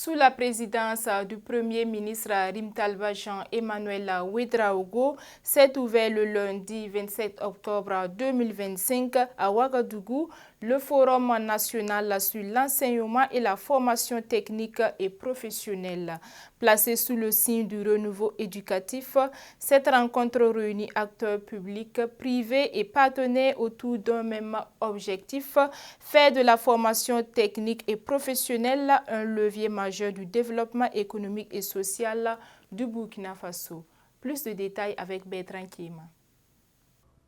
Sous la présidence du Premier ministre Rimtalba Jean-Emmanuel Ouedraogo, s'est ouvert le lundi 27 octobre 2025 à Ouagadougou le Forum national sur l'enseignement et la formation technique et professionnelle. Placé sous le signe du renouveau éducatif, cette rencontre réunit acteurs publics, privés et partenaires autour d'un même objectif, faire de la formation technique et professionnelle un levier majeur du développement économique et social du Burkina Faso. Plus de détails avec Bertrand Kima.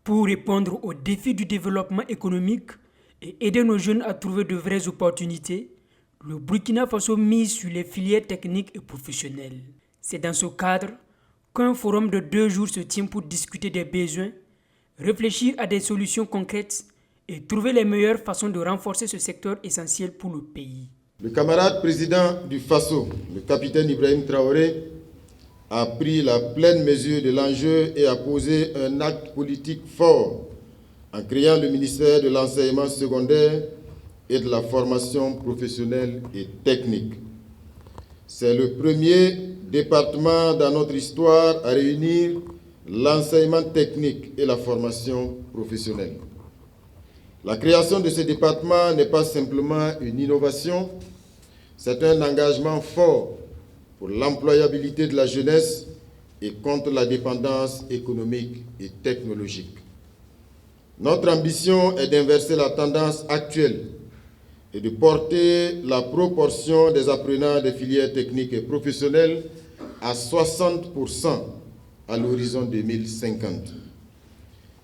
Pour répondre aux défis du développement économique et aider nos jeunes à trouver de vraies opportunités, le Burkina Faso mise sur les filières techniques et professionnelles. C'est dans ce cadre qu'un forum de 2 jours se tient pour discuter des besoins, réfléchir à des solutions concrètes et trouver les meilleures façons de renforcer ce secteur essentiel pour le pays. Le camarade président du Faso, le capitaine Ibrahim Traoré, a pris la pleine mesure de l'enjeu et a posé un acte politique fort en créant le ministère de l'enseignement secondaire et de la formation professionnelle et technique. C'est le premier département dans notre histoire à réunir l'enseignement technique et la formation professionnelle. La création de ce département n'est pas simplement une innovation, c'est un engagement fort pour l'employabilité de la jeunesse et contre la dépendance économique et technologique. Notre ambition est d'inverser la tendance actuelle et de porter la proportion des apprenants des filières techniques et professionnelles à 60% à l'horizon 2050.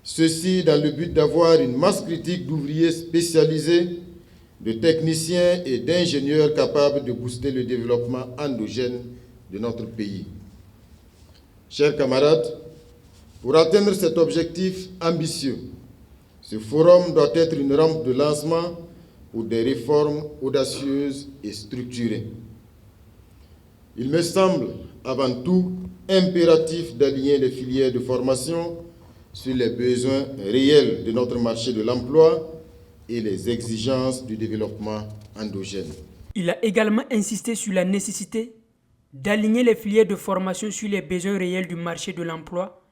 Ceci dans le but d'avoir une masse critique d'ouvriers spécialisés, de techniciens et d'ingénieurs capables de booster le développement endogène de notre pays. Chers camarades, pour atteindre cet objectif ambitieux, ce forum doit être une rampe de lancement pour des réformes audacieuses et structurées. Il me semble avant tout impératif d'aligner les filières de formation sur les besoins réels de notre marché de l'emploi et les exigences du développement endogène. Il a également insisté sur la nécessité d'aligner les filières de formation sur les besoins réels du marché de l'emploi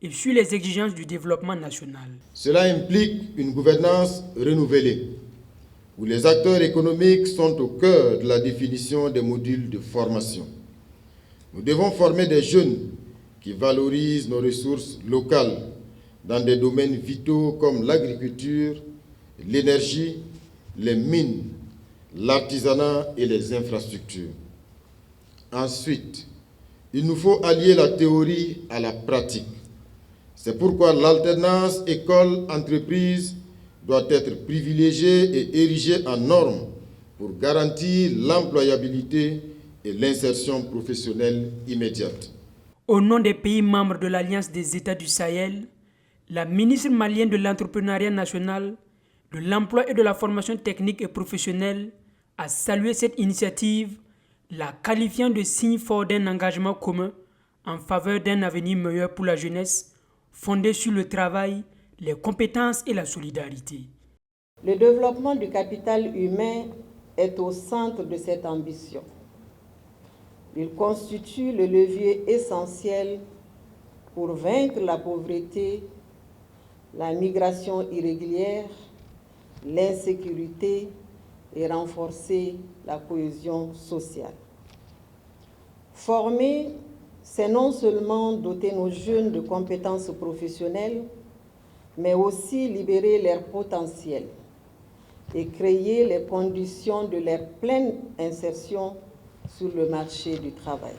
et sur les exigences du développement national. Cela implique une gouvernance renouvelée, où les acteurs économiques sont au cœur de la définition des modules de formation. Nous devons former des jeunes qui valorisent nos ressources locales dans des domaines vitaux comme l'agriculture, l'énergie, les mines, l'artisanat et les infrastructures. Ensuite, il nous faut allier la théorie à la pratique. C'est pourquoi l'alternance école-entreprise doit être privilégiée et érigée en norme pour garantir l'employabilité et l'insertion professionnelle immédiate. Au nom des pays membres de l'Alliance des États du Sahel, la ministre malienne de l'entrepreneuriat national, de l'emploi et de la formation technique et professionnelle a salué cette initiative, la qualifiant de signe fort d'un engagement commun en faveur d'un avenir meilleur pour la jeunesse, fondé sur le travail, les compétences et la solidarité. Le développement du capital humain est au centre de cette ambition. Il constitue le levier essentiel pour vaincre la pauvreté, la migration irrégulière, l'insécurité et renforcer la cohésion sociale. Former, c'est non seulement doter nos jeunes de compétences professionnelles, mais aussi libérer leur potentiel et créer les conditions de leur pleine insertion sur le marché du travail.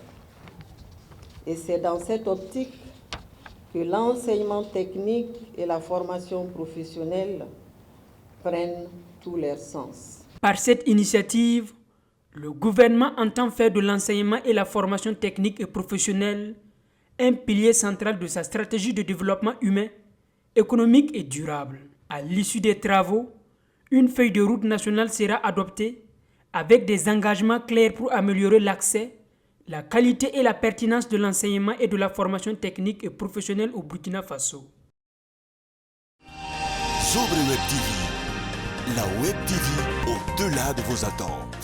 Et c'est dans cette optique que l'enseignement technique et la formation professionnelle prennent tout leur sens. Par cette initiative, le gouvernement entend faire de l'enseignement et la formation technique et professionnelle un pilier central de sa stratégie de développement humain, économique et durable. À l'issue des travaux, une feuille de route nationale sera adoptée avec des engagements clairs pour améliorer l'accès, la qualité et la pertinence de l'enseignement et de la formation technique et professionnelle au Burkina Faso. Sobre Web TV, la Web TV au-delà de vos attentes.